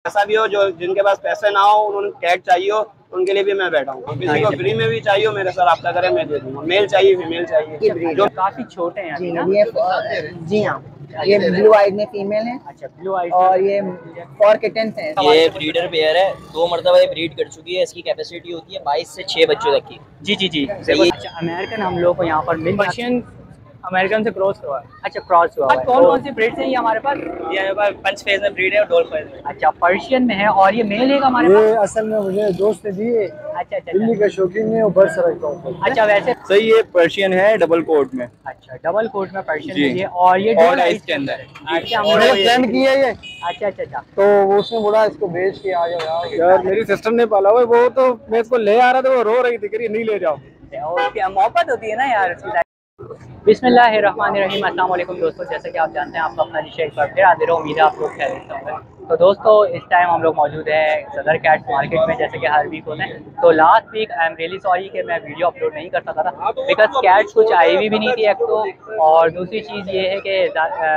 ऐसा भी हो जो जिनके पास पैसे ना हो, उन्होंने कैट चाहिए हो, उनके लिए भी मैं बैठा हूँ। किसी को फ्री में भी चाहिए हो मेरे साथ रब्ता करें, मैं दे दूंगा। मेल चाहिए, फीमेल चाहिए, जो काफी छोटे हैं जी ना? जी हाँ, ये ब्लू आइज में फीमेल है। अच्छा, ब्लू आइज और ये 4 किटन्स हैं। ये ब्रीडर पेयर है, 2 मरतबा ये ब्रीड कर चुकी है। इसकी कैपेसिटी होती है 22 से 6 बच्चों तक की। जी। अच्छा, अमेरिकन हम लोग को यहाँ पर मिल पर्शियन अमेरिकन से क्रॉस हुआ है। अच्छा, क्रॉस हुआ है। कौन कौन सी ब्रीड है ये हमारे पास? ये हमारे पास पंच फेज में ब्रीड है और डॉल फेज में। अच्छा, पर्शियन में है। और ये मेल है हमारे ये पास? असल में मुझे दोस्त ने दिए। अच्छा। दिल्ली का शौकीन है और बर्स रखता हूँ। अच्छा, वैसे सही। ये पर्शियन है डबल कोट में। अच्छा, डबल कोट में पर्शियन जी। है ये। और ये और डबल आइस के अंदर। अच्छा, मेरे फ्रेंड की है ये, अच्छा। तो वो उसने बोला इसको बेच के आ जाओ यार। मेरी सिस्टर ने पाला हुआ है, वो तो मैं इसको ले आ रहा था, वो रो रही थी, कह रही नहीं ले जाओ। और क्या मोहब्बत होती है ना यार उसकी। बिस्मिल्लाहिर्रहमानिर्रहीम। अस्सलाम वालेकुम दोस्तों, जैसे कि आप जानते हैं आपका अपना निशा एक बार फिर हाजिर है। उम्मीद है आप लोग खैरियत से होंगे। तो दोस्तों, इस टाइम हम लोग मौजूद हैं सदर कैट्स मार्केट में, जैसे कि हर वीक होते हैं। तो last week I am really sorry कि मैं वीडियो अपलोड नहीं कर सका था, बिकॉज कैट्स कुछ आई हुई भी नहीं थी एक तो, और दूसरी चीज़ ये है कि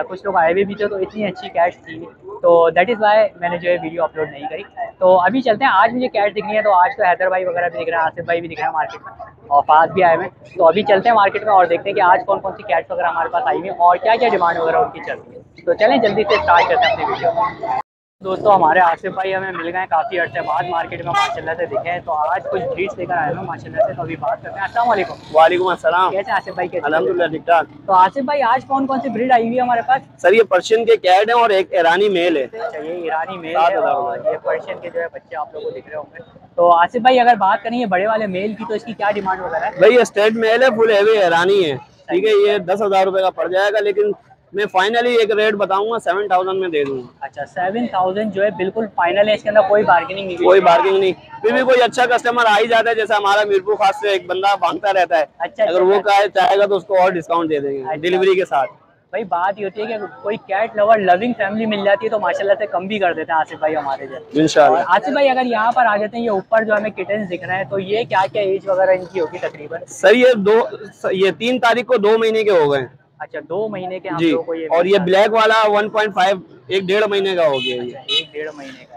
कुछ लोग आए हुए भी थे, तो इतनी अच्छी कैट्स थी, तो दैट इज़ वाई मैंने जो है वीडियो अपलोड नहीं करी। तो अभी चलते हैं, आज मुझे कैट दिख रही है। तो आज तो हैदर भाई वगैरह भी दिख रहे हैं, आसिफ भाई भी दिख रहे हैं मार्केट में, और फाज भी आए हुए हैं। तो अभी चलते हैं मार्केट में और देखते हैं कि आज कौन कौन सी कैट्स वगैरह हमारे पास आई हुई हैं और क्या क्या डिमांड वगैरह उनकी चल रही है। तो चलें जल्दी से स्टार्ट करते हैं अपनी वीडियो। दोस्तों, हमारे आसिफ भाई हमें मिल गए काफ़ी अर्से बाद मार्केट में, माशाल्लाह से दिखे हैं। तो आज कुछ ब्रीड्स लेकर आए हैं माशाल्लाह से, तो अभी बात करते हैं। अस्सलाम वालेकुम। वालेकुम अस्सलाम। कैसे आसिफ भाई? कैसे? अल्हम्दुलिल्लाह ठीक ठाक। तो आसिफ भाई, आज कौन कौन सी ब्रीड आई हुई है हमारे पास? सर ये पर्शियन के कैट है और एक ईरानी मेल है। अच्छा, ये ईरानी मेल है और ये पर्शियन के जो है बच्चे आप लोगों को दिख रहे होंगे। तो आसिफ भाई, अगर बात करें ये बड़े वाले मेल की, तो इसकी क्या डिमांड वगैरह है? भाई ये स्टेट मेल है, फुल हैवी ईरानी है, ठीक है। ये 10,000 रुपए का पड़ जाएगा, लेकिन मैं फाइनली एक रेट बताऊंगा, 7,000 में दे दूंगा। अच्छा, 7,000 जो है बिल्कुल फाइनल है, इसके अंदर कोई बार्गेनिंग नहीं? कोई बार्गेनिंग नहीं। फिर भी कोई अच्छा कस्टमर आ ही जाता है, जैसे हमारा मीरपुर खास से एक बंदा भागता रहता है। अच्छा, अगर वो चाहेगा तो उसको और डिस्काउंट दे देंगे डिलीवरी के साथ। भाई बात ये होती है कि कोई कैट लवर लविंग फैमिली मिल जाती है तो माशाल्लाह से कम भी कर देते हैं आसिफ भाई हमारे जैसे। इंशाल्लाह। आसिफ भाई, अगर यहाँ पर आ जाते हैं, ये ऊपर जो हमें किटन्स दिख रहे हैं, तो ये क्या क्या एज वगैरह इनकी होगी तकरीबन? सर ये 3 तारीख को 2 महीने के हो गए। अच्छा, 2 महीने के हम जी। लोगों को ये। और ये ब्लैक वाला 1.5 1.5 महीने का हो गया ये। 1-1.5 महीने का।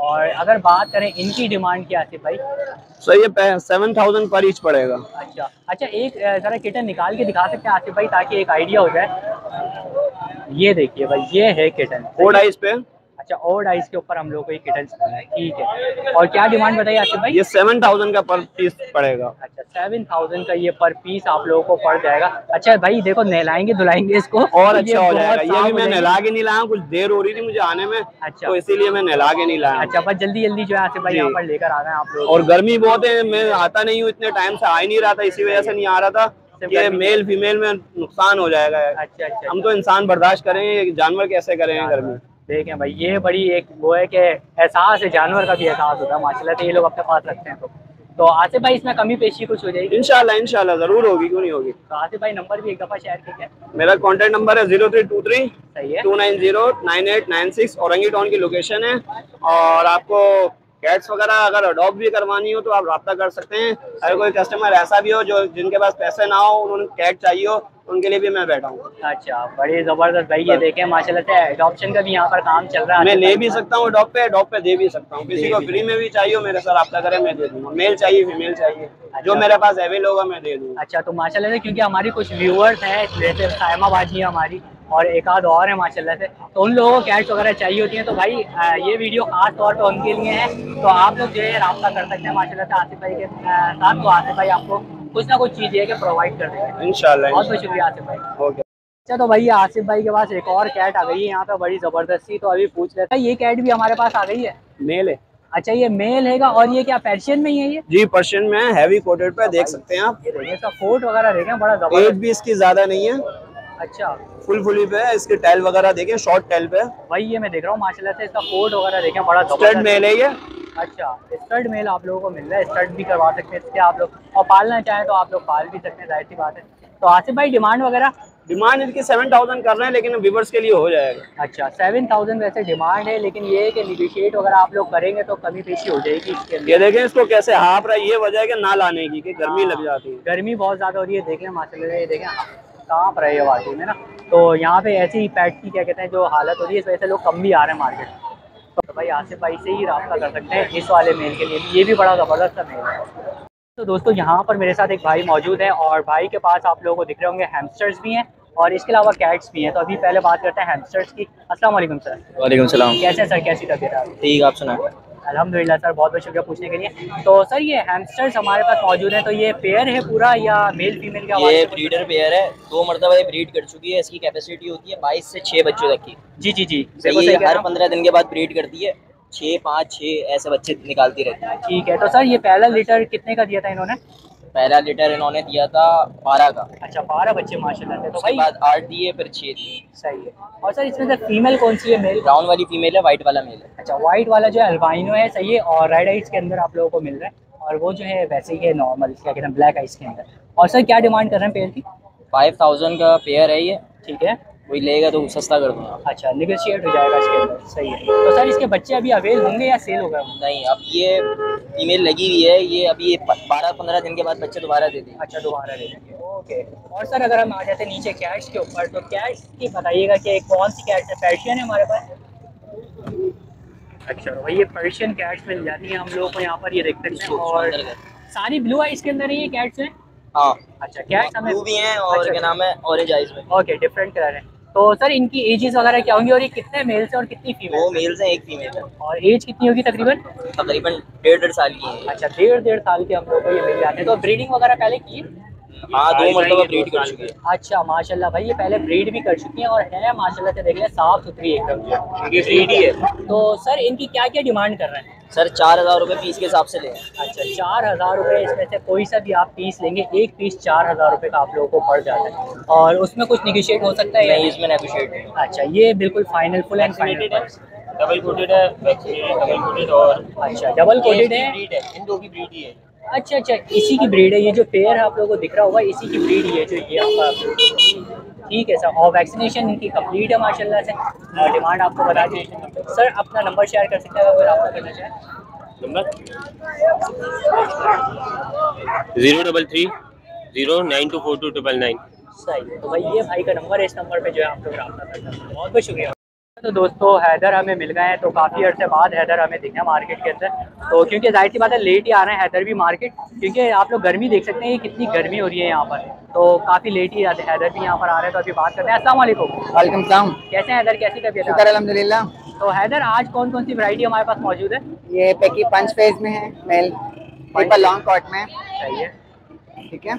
और अगर बात करें इनकी डिमांड की आसिफ भाई? सर ये 7,000 पर ईच पड़ेगा। अच्छा, एक जरा किटन निकाल के दिखा सकते हैं आसिफ भाई, ताकि एक आइडिया हो जाए। ये देखिए भाई, ये है किटन कोड आइस पे। अच्छा, और आइस के ऊपर हम लोग को ये किटन है, ठीक है। और क्या डिमांड बताइए आसिफ भाई? ये 7,000 का पर पीस पड़ेगा। अच्छा, 7,000 का ये पर पीस आप लोगों को पड़ जाएगा। अच्छा भाई, देखो नहलाएंगे धुलाएंगे इसको और अच्छा हो जाएगा। ये भी मैं नहला के नहीं लाया, कुछ देर हो रही थी मुझे आने में। अच्छा, तो इसीलिए मैं नहला के नहीं लाया। अच्छा, बस जल्दी जल्दी जो है आसिफ भाई यहाँ पर लेकर आ गए आप लोग। और गर्मी बहुत है, मैं आता नहीं हूँ, इतने टाइम से आ ही नहीं रहा था, इसी वजह से नहीं आ रहा था कि मेल फीमेल में नुकसान हो जाएगा। अच्छा, हम तो इंसान बर्दाश्त करेंगे, जानवर कैसे करेंगे गर्मी। देखें भाई, ये बड़ी एक वो है कि एहसास है, जानवर का भी एहसास होता है माशाल्लाह से, ये लोग अपने पास रखते हैं। तो आसिफ भाई, इसमें कमी पेशी कुछ हो जाएगी? इंशाल्लाह जरूर होगी, क्यों नहीं होगी। तो आसिफ भाई, नंबर भी एक दफा शेयर कीजिए। मेरा कॉन्टेक्ट नंबर है 0323 सही है 2909896। औरंगी टाउन की लोकेशन है। और आपको कैट्स वगैरह अगर अडॉप्ट भी करवानी हो तो आप रब्ता कर सकते हैं। अगर कोई कस्टमर ऐसा भी हो जो जिनके पास पैसे ना हो, उन्होंने कैट चाहिए हो, उनके लिए भी मैं बैठा हूँ। अच्छा, बड़ी जबरदस्त भाई, ये देखें माशाल्लाह से एडॉप्शन का भी यहाँ पर काम चल रहा है। मैं ले भी सकता हूँ अडॉप्ट पे दे भी सकता हूँ। किसी को फ्री में भी चाहिए हो मेरे साथ रब्ता करें, मैं दे दूंगा। मेल चाहिए, फीमेल चाहिए, जो मेरे पास अवेलेबल होगा मैं दे दूंगा। अच्छा, तो माशाल्लाह से क्योंकि हमारी कुछ व्यूअर्स हैं, जैसे सायमा बाजी है हमारी और एक आध और है माशाल्लाह से, तो उन लोगों को कैट्स वगैरह चाहिए होती हैं, तो भाई ये वीडियो खास तौर पे उनके लिए है। तो आप लोग जो है रब्ता कर सकते हैं माशाल्लाह से आसिफ भाई के साथ। तो आसिफ भाई आपको कुछ ना कुछ चीज़ है कि प्रोवाइड कर देंगे इंशाल्लाह। बहुत बहुत शुक्रिया आसिफ भाई। ओके। अच्छा, तो भैया आसिफ भाई के पास एक और कैट आ गई है यहाँ पे, बड़ी जबरदस्ती। तो अभी पूछ लेता है, ये कैट भी हमारे पास आ गई है? मेल है। अच्छा, ये मेल हैगा। और ये क्या पर्शियन में ही है? ये जी पर्शियन में है, हैवी कोटेड पे, देख सकते हैं आप। ये देखिए इसका कोट वगैरह देखें, बड़ा जबरदस्त। एज भी इसकी ज्यादा नहीं है। अच्छा, फुली पे है। इसके टेल वगैरह देखें, शॉर्ट टेल पे। भाई ये मैं देख रहा हूँ माशाल्लाह से, इसका कोट वगैरह देखें, बड़ा स्टड मेल है ये। अच्छा, स्टड मेल आप लोगों को मिल रहा है, स्टड भी करवा सकते हैं इसके आप लोग, और पालना चाहें तो आप लोग पाल भी सकते हैं, जाहिर सी बात है। तो आसिफ भाई, डिमांड वगैरह? डिमांड इसकी 7,000 कर रहे हैं, लेकिन व्यूअर्स के लिए हो जाएगा। अच्छा, 7,000 वैसे डिमांड है, लेकिन ये है कि निगोशिएट वगैरह आप लोग करेंगे तो कमी पेशी हो जाएगी इसके लिए। ये देखें इसको कैसे हाँप रहा है, ये वजह है कि ना लाने की, कि गर्मी लग जाती है। गर्मी बहुत ज़्यादा हो रही है, देखें माशाल्लाह, ये देखें काँप रहे हैं वाकई में ना। तो यहाँ पे ऐसी पैट की क्या कहते हैं जो हालत हो रही है, इस वजह से लोग कम भी आ रहे हैं मार्केट। तो भाई आसिफ भाई से ही रब्ता कर सकते हैं इस वाले मेल के लिए भी। ये भी बड़ा ज़बरदस्त सा मेल है। तो दोस्तों यहाँ पर मेरे साथ एक भाई मौजूद है और भाई के पास आप लोगों को दिख रहे होंगे हैमस्टर्स भी हैं और इसके अलावा कैट्स भी हैं। तो अभी पहले बात करते हैं हैमस्टर्स की। अस्सलाम वालेकुम सर। वालेकुम सलाम। कैसे हैं सर, कैसी तबीयत है? ठीक, आप सुना? अल्हम्दुलिल्लाह सर, बहुत बहुत शुक्रिया पूछने के लिए। तो सर ये हैमस्टर्स हमारे पास मौजूद है, तो ये पेयर है पूरा या मेल फीमेल का? ये ब्रीडर पेयर है, 2 मरतबा ये ब्रीड कर चुकी है। इसकी कैपेसिटी होती है 22 से 6 बच्चों तक की। जी जी जी, ये हर 15 दिन के बाद ब्रीड करती है, 6, 5, 6 ऐसे बच्चे निकालती रहती है। ठीक है। तो सर ये पहला लीटर कितने का दिया था इन्होंने? पहला लीटर इन्होंने दिया था 12 का। अच्छा, 12 बच्चे माशाल्लाह से। तो उसके भाई बाद 8 दिए, फिर 6 दिए। सही है। और सर इसमें से फीमेल कौन सी है? मेल? ब्राउन वाली फीमेल है, वाइट वाला मेल है। अच्छा, वाइट वाला जो है अल्बाइनो है, सही है। और रेड आइस के अंदर आप लोगों को मिल रहा है और वो जो है वैसे ही है नॉर्मल, क्या कहते हैं, ब्लैक आइस के अंदर। और सर क्या डिमांड कर रहे हैं पेयर की? 5000 का पेयर है ये। ठीक है, कोई लेगा तो सस्ता कर दूंगा। अच्छा, निगोशिएट हो जाएगा इसके अंदर, सही है। तो सर इसके बच्चे अभी अवेल होंगे या सेल हो गए? नहीं, अब ये फीमेल लगी हुई है, ये अभी 12-15 दिन के बाद बच्चे दोबारा दे देंगे। अच्छा, दोबारा ले लेंगे, ओके। और सर अगर हम आ जाते हैं नीचे कैट्स के ऊपर, तो कैट्स की बताइएगा कि कौन सी कैट्स है? पर्शियन है हमारे पास। अच्छा, तो भाई ये पर्शियन कैट्स मिल जाती हैं हम लोगों को यहाँ पर, ये देख सकते हैं। और सारी ब्लू आइस के अंदर ही ये कैट्स हैं? हाँ। अच्छा, कैट्स हमें ब्लू भी हैं और अच्छा, क्या नाम है, ऑरेंज आइज में। ओके, डिफरेंट कलर है। तो सर इनकी एजेस वगैरह क्या होंगी और ये कितने मेल्स हैं और कितनी 2 फीमेल? मेल्स हैं, 1 फीमेल है। और एज कितनी होगी तकरीबन? तकरीबन 1.5 साल की है। अच्छा, 1.5 साल के हम लोग को ये मिल जाते हैं। तो ब्रीडिंग वगैरह पहले की है? हाँ, 2 मरतबा ब्रीड कर चुकी है। अच्छा, माशाल्लाह भाई ये पहले ब्रीड भी कर चुकी हैं और है माशाल्लाह से, देख लें साफ सुथरी एकदम, ये ब्रीड ही है। तो सर इनकी क्या क्या डिमांड कर रहे हैं? सर 4000 रुपये पीस के हिसाब से लें। अच्छा, 4000 रुपये, इसमें से कोई सा भी आप पीस लेंगे, एक पीस 4000 रुपये का आप लोगों को पड़ जाता है। और उसमें कुछ निगोशिएट हो सकता है या नहीं, इसमें नेगोशिएट नहीं। अच्छा, ये बिल्कुल फाइनल, फुल एंड फाइनल है। डबल कोटेड है, वैक्सीनेटेड डबल कोटेड। और अच्छा, डबल कोटेड है। ब्रीड है, इन दो की ब्रीड ही है। अच्छा अच्छा, इसी की ब्रीड है। ये जो पेयर है आप लोगों को दिख रहा होगा, इसी की ब्रीड ही है जो ये आपका। ठीक है सर। और वैक्सीनेशन इनकी कंप्लीट है माशाल्लाह से। और डिमांड आपको बता दी सर, अपना नंबर शेयर कर सकते हैं अगर आपका करना चाहें। नंबर 033 0924299। सही है। तो भाई ये भाई का नंबर है, इस नंबर पे जो है आप लोग रब्ता कर सकते हैं। बहुत बहुत शुक्रिया। तो दोस्तों हैदर हमें मिल गए हैं, तो काफ़ी अर्से बाद हैदर हमें दिखे मार्केट के अंदर। तो क्योंकि जाहिर सी बात है लेट ही आ रहे हैं हैदर भी मार्केट, क्योंकि आप लोग गर्मी देख सकते हैं कि कितनी गर्मी हो रही है यहाँ पर। तो काफ़ी लेट ही आते हैदर भी यहाँ पर आ रहे हैं। तो अभी बात करते हैं। अस्सलाम वालेकुम। वालेकुम सलाम। कैसे हैं हैदर, कैसी तबीयत है? शुक्र अल्हम्दुलिल्लाह। तो हैदर आज कौन कौन सी वैरायटी हमारे पास मौजूद है? ये पैकी 5 फेज में है, मेल पेपर लॉन्ग कोट में, सही है। ठीक है।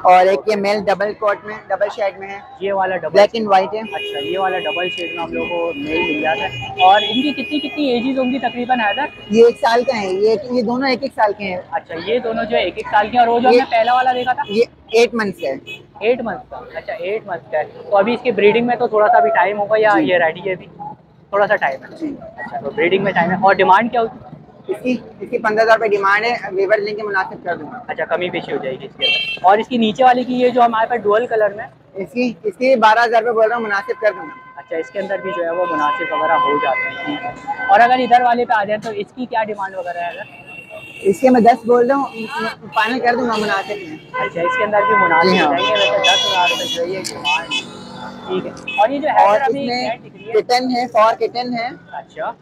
और एक ये मेल डबल कोट में, डबल शेड में है, ये वाला डबल ब्लैक एंड व्हाइट है। अच्छा, ये वाला डबल शेड में हम लोग को मेल मिल जाता है। और इनकी कितनी कितनी एजेस होंगी तकरीबन हैदर? ये 1 साल का है, ये दोनों 1-1 साल के हैं। अच्छा, ये दोनों जो है 1-1 साल के हैं। और वो जो हमने पहला वाला देखा था ये 8 मंथ्स है। 8 मंथ का? अच्छा, 8 मंथ का है। तो अभी इसकी ब्रीडिंग में तो थोड़ा सा अभी टाइम होगा या ये रेडी है अभी? थोड़ा सा टाइम है। अच्छा, तो ब्रीडिंग में टाइम है। और डिमांड क्या होगी इसकी 15,000 रुपये डिमांड है, वीवर लेंगे मुनासिब कर दूंगा। अच्छा, कमी पेशी हो जाएगी इसके अंदर। और इसकी नीचे वाली की ये जो हमारे पास डुअल कलर में, इसकी 12,000 रुपये बोल रहा हूँ, मुनासिब कर दूंगा। अच्छा, इसके अंदर भी जो है वो मुनासिब वगैरह हो जाते हैं। ठीक है। और अगर इधर वाले पे आ जाए तो इसकी क्या डिमांड वगैरह है? इसके मैं 10 बोल रहा हूँ, फाइनल कर दूंगा मुनासिब में। अच्छा, इसके अंदर भी मुनासिब जी हाँ। हो जाएंगे। वैसे 10,000 रुपये जो है ये डिमांड। ठीक है। और ये जो है और अभी इसमें कैट दिख रही है? किटन है, 4 किटन है। अच्छा,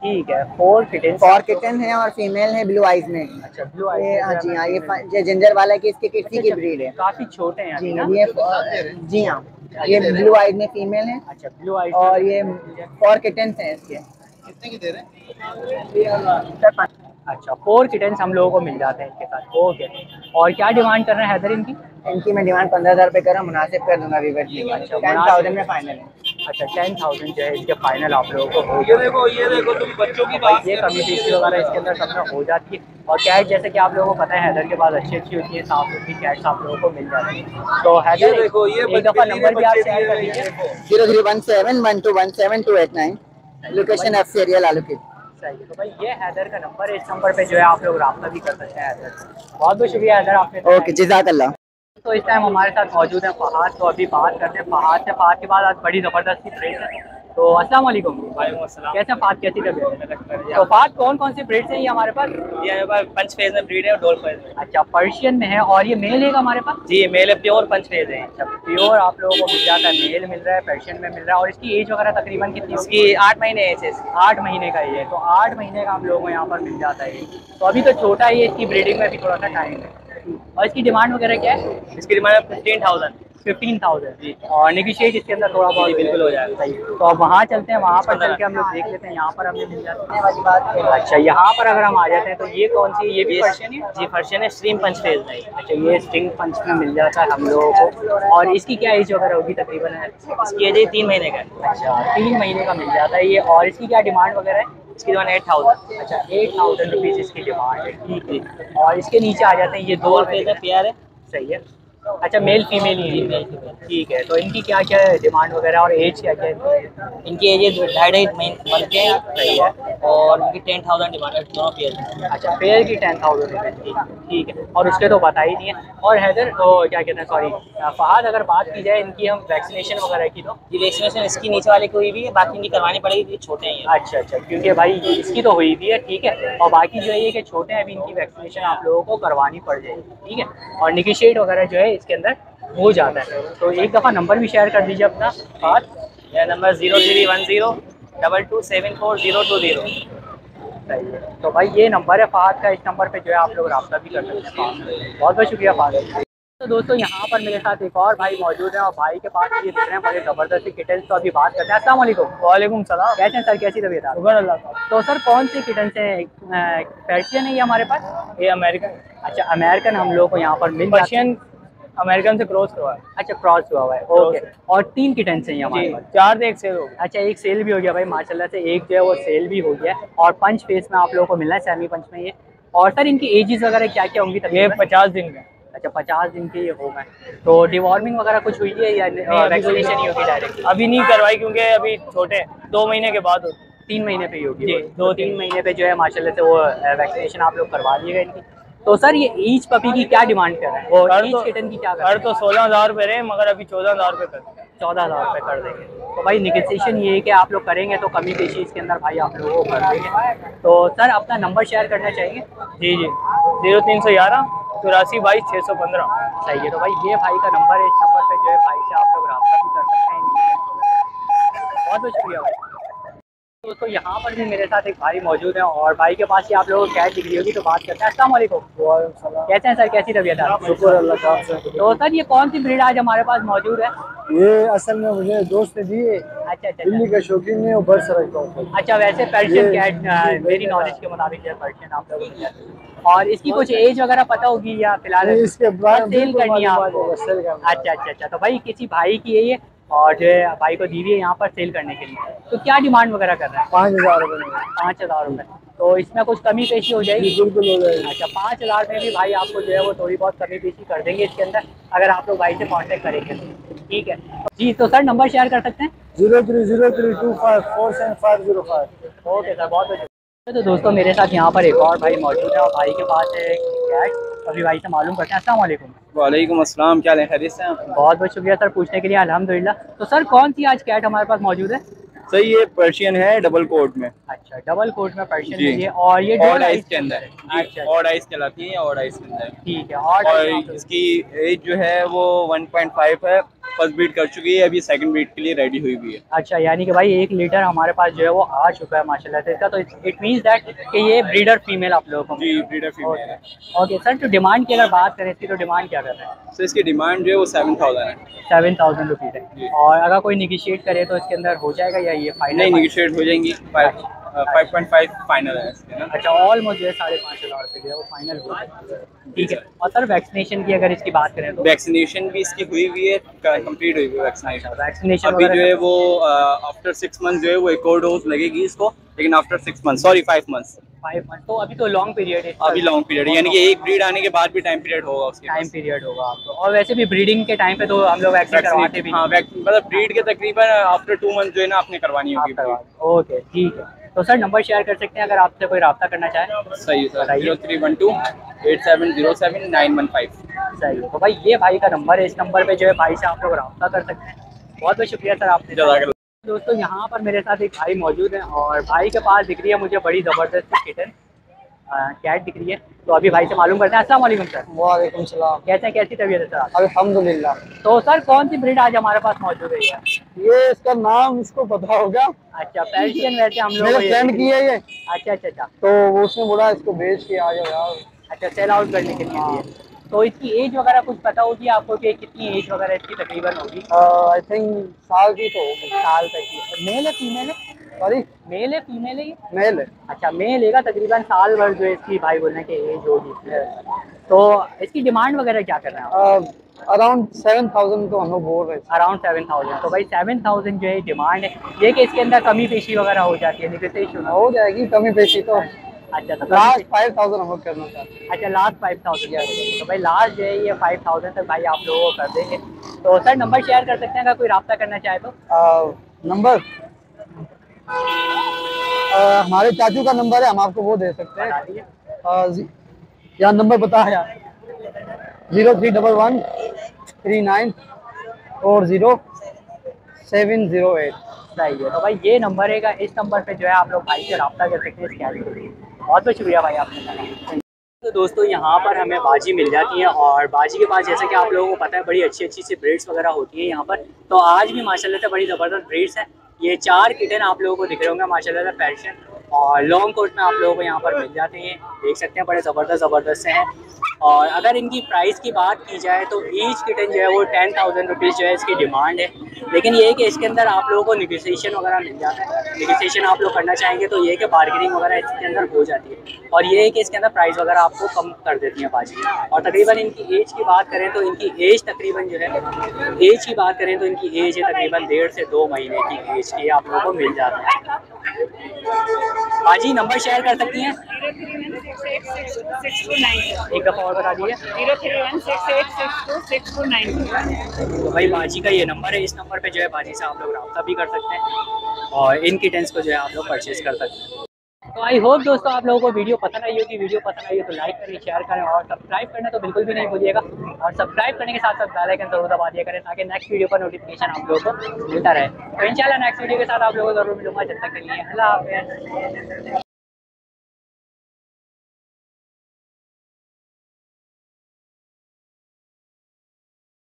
ठीक है। 4 किटन। 4 किटन है और फीमेल है ब्लू आइज में। अच्छा, ब्लू आई। ये हाँ जी हाँ, ये जिंजर वाला की इसकी किसी की ब्रीड है। काफी छोटे हैं जी अभी ना? ये जी हाँ, ये ब्लू आइज में फीमेल है। अच्छा, ब्लू आई। और ये 4 किटन्स हैं इसके। कितने की दे रहे हैं? अच्छा, 4 किटन्स हम लोगों को मिल जाते हैं इसके साथ। ओके। और क्या डिमांड कर रहे हैं हैदर इनकी? इनकी मैं डिमांड 15,000 रुपये कर रहा हूँ, मुनासिब कर दूंगा वीवर। अच्छा, 10,000 में फाइनल है। अच्छा, 10,000 जो है इसके फाइनल आप लोगों को हो ये देखो तुम बच्चों की बात। ये कमी पेशी वगैरह इसके अंदर सब में हो जाती है। और कैट जैसे कि आप लोगों को पता है हैदर के पास अच्छी अच्छी होती है, साफ सुथरी कैट्स आप लोगों को मिल जाती है। तो हैदर देखो, ये एक दफ़ा नंबर भी आप शेयर कर दीजिए। 0317121289, लोकेशन एफ एरिया लालू। सही है। तो भाई ये हैदर का नंबर है, इस नंबर पे जो है आप लोग रब्ता भी कर सकते हैं हैदर। बहुत बहुत शुक्रिया हैदर आपने। ओके, जज़ाकल्लाह। तो इस टाइम हमारे साथ मौजूद है फहाद। तो अभी बात करते हैं फहाद से। फहाद के बाद आज बड़ी ज़बरदस्त सी ट्रेन है। तो अस्सलाम वालेकुम। वालेकुम अस्सलाम। कैसे फात, कैसी तबीयत? तो फात कौन कौन सी ब्रीड से हमारे पास? ये हमारे पास पंच फेज में ब्रीड है और डोल फेज में। अच्छा, पर्शियन में है और ये मेल है हमारे पास? जी ये मेल है, प्योर पंच फेज है। अच्छा, प्योर आप लोगों को मिल जाता है, मेल मिल रहा है, पर्शियन में मिल रहा है। और इसकी एज वगैरह तकरीबन कितनी होगी? इसकी 8 महीने एज है। 8 महीने का ही है, तो 8 महीने का हम लोगों को यहाँ पर मिल जाता है। तो अभी तो छोटा ही है, इसकी ब्रीडिंग में भी थोड़ा सा टाइम है। और इसकी डिमांड वगैरह क्या है? इसकी डिमांड है 15,000। 15,000 जी। और नेगोशिएट इसके अंदर थोड़ा बहुत बिल्कुल हो जाएगा। सही। तो अब वहाँ चलते हैं, वहाँ पर चल के हम लोग देख लेते हैं। यहाँ पर हमें मिल जाती है वाली बात। अच्छा, यहाँ पर अगर हम आ जाते हैं तो ये कौन सी, ये भी पर्शियन है? जी पर्शियन है, स्ट्रीम पंच फेज में। अच्छा, ये स्ट्रिंग पंच में मिल जाता है हम लोगों को। और इसकी क्या एज वगैरह होगी तकरीबन? इसकी एज 3 महीने का है। अच्छा, 3 महीने का मिल जाता है ये। और इसकी क्या डिमांड वगैरह है? इसकी डिमांड 8,000। अच्छा, 8,000 रुपीज़ इसकी डिमांड है। ठीक है। और इसके नीचे आ जाते हैं ये दो डोल फेज है, पेयर है। सही है। अच्छा, मेल फीमेल ही है? Male female. ठीक है। तो इनकी क्या क्या डिमांड वगैरह और एज क्या क्या है? इनकी एज 2.5 मंथ के हैं। सही है। और इनकी 10,000 डिमांड है दोनों पेयर। अच्छा, पेयर की 10,000 रुपये। ठीक है। और उसके तो पता ही नहीं है। और हैदर तो क्या कहते हैं, सॉरी फहद, अगर बात की जाए इनकी हम वैक्सीनेशन वगैरह की तो? जी वैक्सीनेशन इसकी नीचे वाले को हुई भी है, बाकी इनकी करवानी पड़ेगी क्योंकि छोटे हैं ये। अच्छा अच्छा, क्योंकि भाई इसकी तो हुई भी है, ठीक है। और बाकी जो है ये कि छोटे हैं, अभी इनकी वैक्सीनेशन आप लोगों को करवानी पड़ जाएगी, ठीक है। और नेगोशिएट वगैरह जो है इसके अंदर हो जाता है। तो एक दफ़ा नंबर भी शेयर कर दीजिए अपना बात। यह नंबर 031022740220। सही है। तो भाई ये नंबर है फहद का, इस नंबर पे जो है आप लोग रब्ता भी कर सकते हैं। बहुत बहुत शुक्रिया फहद। तो दोस्तों यहाँ पर मेरे साथ एक और भाई मौजूद है और भाई के पास ये दिख रहे हैं बड़े ज़बरदस्त किटन। तो अभी बात करते हैं। अस्सलाम वालेकुम। वालेकुम सलाम। कैसे हैं सर, कैसी तबीयत है? शुक्र अल्लाह का। तो सर कौन सी किटन से? पर्शियन है ये हमारे पास? ये अमेरिकन। अच्छा, अमेरिकन हम लोग को यहाँ पर मिल पर्शियन अमेरिकन से क्रॉस करवा है। अच्छा, क्रॉस हुआ हुआ है, ओके। और 3 किटन से हमारे पास? 4 से 1 सेल हो गया। अच्छा, एक सेल भी हो गया भाई माशाल्लाह से, एक जो है वो सेल भी हो गया। और पंच फेस में आप लोगों को मिलना है, सेमी पंच में ये। और सर इनकी एजेस वगैरह क्या क्या होंगी? ये 50 दिन का। अच्छा, 50 दिन के ये हो गए। तो डिवॉर्मिंग वगैरह कुछ हुई है या वैक्सीनेशन ही होगी डायरेक्ट? अभी नहीं करवाई क्योंकि अभी छोटे हैं, 2 महीने के बाद होती। 3 महीने पे ही होगी जी, वो। 2-3 महीने पे जो है माशाल्लाह से वो वैक्सीनेशन आप लोग करवा लिएगा इनकी। तो सर ये ईच पपी की क्या डिमांड कर रहे हैं? वो ईच किटन की क्या कर रहे हैं? तो 16,000 रुपये रहे, मगर अभी 14,000 रुपये कर 14,000 रुपये कर देंगे। तो भाई निगोशिएशन ये है कि आप लोग करेंगे तो कमी पेशी इसके अंदर भाई आप लोगों को कर देंगे। तो सर अपना नंबर शेयर करना चाहिए? जी 0311 84 22 615। सही है। तो भाई ये भाई का नंबर है, इस नंबर पे जो है भाई से आप लोग रब्ता भी कर सकते हैं। बहुत बहुत शुक्रिया भाई। दोस्तों यहाँ पर भी मेरे साथ एक भाई मौजूद है और भाई के पास ही आप लोगों को कैट दिख रही होगी, तो बात करते हैं। अस्सलाम वालेकुम। कैसे हैं सर, कैसी तबीयत है? शुक्र अल्लाह का। तो सर ये कौन सी ब्रीड आज हमारे पास मौजूद है? ये असल में मुझे दोस्त ने दिए, अच्छा अच्छा दिल्ली अच्छा। का शौकीन है और बर्स रखता हूँ। अच्छा, वैसे पर्शियन ये- कैट मेरी नॉलेज के मुताबिक जो है पर्शियन आप लोगों को मिल जाती है। और इसकी कुछ एज वगैरह पता होगी या फिलहाल इसके बाद सेल करनी है आपको? सेल करना है। अच्छा अच्छा अच्छा। तो भाई किसी भाई की है ये और जो है भाई को दी हुई है यहाँ पर सेल करने के लिए। तो क्या डिमांड वगैरह कर रहे हैं? 5,000 रुपये। 5,000 रुपये। तो इसमें कुछ कमी पेशी हो जाएगी? बिल्कुल हो जाएगी। अच्छा, 5,000 में भी भाई आपको जो है वो थोड़ी बहुत कमी पेशी कर देंगे इसके अंदर, अगर आप लोग भाई से कांटेक्ट करेंगे तो। ठीक है जी। तो सर नंबर शेयर कर सकते हैं? 030325475505। ओके सर, बहुत बहुत। तो दोस्तों मेरे साथ यहाँ पर एक और भाई मौजूद है और भाई के पास है कैट। अभी भाई से मालूम करते हैं। अस्सलाम वालेकुम। वालेकुम अस्सलाम। क्या लें, खैरियत से हैं? बहुत बहुत शुक्रिया सर पूछने के लिए, अल्हम्दुलिल्लाह। तो सर कौन सी आज कैट हमारे पास मौजूद है? सर ये पर्शियन है, डबल कोट में। अच्छा, डबल कोट में पर्शियन जी। है ये। और ये ऑड डबल आइस के अंदर। अच्छा ऑड आइस कहलाती है, ऑड आइस के अंदर। ठीक है। और और इसकी एज जो है वो 1.5 है। फर्स्ट ब्रीड कर चुकी है, अभी सेकंड ब्रीड के लिए रेडी हुई हुई है। अच्छा, यानी कि भाई 1 लीटर हमारे पास जो है वो आ चुका है माशाल्लाह से इसका। तो इट मीन्स दैट कि ये ब्रीडर फीमेल आप लोगों को। जी ब्रीडर फीमेल है। ओके सर, तो डिमांड की अगर बात करें इसकी, तो डिमांड क्या कर रहे हैं? तो इसकी डिमांड जो है वो 7,000 है। 7,000 रुपीज़ है। और अगर कोई निगोशिएट करे तो इसके अंदर हो जाएगा या ये फाइनल? नहीं, निगोशिएट हो जाएंगी। 5.5 फाइनल है इसके ना। अच्छा, ऑलमोस्ट जो है 5,500 रुपये जो है वो फाइनल हो जाएगा। ठीक है। और सर वैक्सीनेशन की अगर इसकी बात करें तो? वैक्सीनेशन भी इसकी हुई हुई है, कंप्लीट हुई हुई है वैक्सीनेशन। वैक्सीनेशन अभी जो है वो आफ्टर 6 मंथ जो है वो एक और डोज लगेगी इसको, लेकिन after 6 month, sorry 5 months. 5 month. तो अभी तो लॉन्ग पीरियड है। अभी लॉन्ग पीरियड, यानी कि एक ब्रीड आने के बाद भी टाइम पीरियड होगा उसके टाइम पीरियड होगा आपको। और वैसे भी ब्रीडिंग के टाइम पे तो हम लोग वैक्सीन करवाते भी। हाँ, मतलब ब्रीड के तकरीबन आफ्टर 2 मंथ जो है ना आपने करवानी होगी। ओके ठीक है। तो सर नंबर शेयर कर सकते हैं अगर आपसे कोई रब्ता करना चाहे? सही है सर, 0312 8707 915। सही है। तो भाई ये भाई का नंबर है, इस नंबर पे जो है भाई से आप लोग रब्ता कर सकते हैं। बहुत बहुत शुक्रिया सर आपने। दोस्तों यहाँ पर मेरे साथ एक भाई मौजूद है और भाई के पास दिख रही है मुझे बड़ी ज़बरदस्त किटन कैट दिख रही है। तो अभी भाई से मालूम करते हैं। अस्सलाम वालेकुम सर। वालेकुम सलाम। कैसे हैं, कैसी तबीयत है सर? अल्हम्दुलिल्लाह। तो सर कौन सी ब्रीड आज हमारे पास मौजूद है? ये इसका नाम इसको पता होगा। अच्छा, पर्शियन। वैसे हम लोग मेरे फ्रेंड की है ये। अच्छा। तो वो उसने बोला इसको बेच के आ जाओ यार। अच्छा, सेल आउट करने के लिए। तो इसकी एज वगैरह कुछ पता होगी आपको कि कितनी एज वगैरह इसकी तकरीबन होगी? आई थिंक साल की तो होगी। साल तक की। मेल है फीमेल है? सॉरी, मेल है फीमेल है ये? मेल है। अच्छा, मेल लेगा तकरीबन साल भर जो इसकी भाई बोलने की एज होगी। तो इसकी डिमांड वगैरह क्या कर रहे हैं आप? अराउंड 7,000 तो हम लोग बोल रहे हैं। अराउंड 7,000। तो भाई 7,000 जो है डिमांड है। ये कि इसके अंदर कमी पेशी वगैरह हो जाती है, नेगोशिएशन हो जाएगी कमी पेशी तो। अच्छा, तो लास्ट 5,000 हम लोग करना चाहते हैं। अच्छा, लास्ट 5,000। तो भाई लास्ट जो है ये 5,000 तक भाई आप लोगों को कर देंगे। तो सर नंबर शेयर कर सकते हैं अगर कोई रब्ता करना चाहे तो? नंबर हमारे चाचू का नंबर है, हम आपको वो दे सकते बता हैं। दीजिए। यार नंबर बता है यार, 0311 39 और 0708। सही है। तो भाई ये नंबर है, इस नंबर पे जो है आप लोग भाई से रब्ता कर सकते हैं इस कैट के लिए। बहुत बहुत शुक्रिया भाई आपने। तो दोस्तों यहाँ पर हमें बाजी मिल जाती है और बाजी के पास जैसे कि आप लोगों को पता है बड़ी अच्छी अच्छी सी ब्रीड्स वगैरह होती है यहाँ पर। तो आज भी माशाल्लाह से बड़ी ज़बरदस्त ब्रीड्स हैं। ये 4 किटन आप लोगों को दिख रहे होंगे माशाल्लाह से पर्शियन और लॉन्ग कोट में आप लोगों को यहाँ पर मिल जाते हैं। देख सकते हैं बड़े ज़बरदस्त से हैं। और अगर इनकी प्राइस की बात की जाए तो ईच किटन जो है वो 10,000 रुपीज़ जो है इसकी डिमांड है। लेकिन ये है कि इसके अंदर आप लोगों को नेगोशिएशन वगैरह मिल जाता है। नेगोशिएशन आप लोग करना चाहेंगे तो ये है कि बार्गेनिंग वगैरह इसके अंदर हो जाती है। और ये है कि इसके अंदर प्राइस वगैरह आपको कम कर देती है बाजी। और तकरीबन इनकी एज की बात करें तो इनकी एज तकरीबन जो है एज की बात करें तो इनकी एज है तकरीबन 1.5 से 2 महीने की एज की आप लोगों को मिल जाता है। बाजी नंबर शेयर कर सकती हैं? 0316862629। एक दफ़ा और बता दीजिए। 0316862629। तो भाई बाजी का ये नंबर है, इस नंबर पे जो है बाजी से आप लोग रब्ता भी कर सकते हैं और इन किटन्स को जो है आप लोग परचेज कर सकते हैं। तो आई होप दोस्तों आप लोगों को वीडियो पसंद आई होगी। वीडियो पसंद आई हो तो लाइक करें, शेयर करें और सब्सक्राइब करना तो बिल्कुल भी नहीं भूलिएगा। और सब्सक्राइब करने के साथ साथ बेल आइकन जरूर दबा दिया करें ताकि नेक्स्ट वीडियो का नोटिफिकेशन आप लोगों को मिलता रहे। तो इंशाल्लाह नेक्स्ट वीडियो के साथ आप लोगों को जरूर मिलूंगा। जब तक के लिए अल्लाह हाफ़िज़।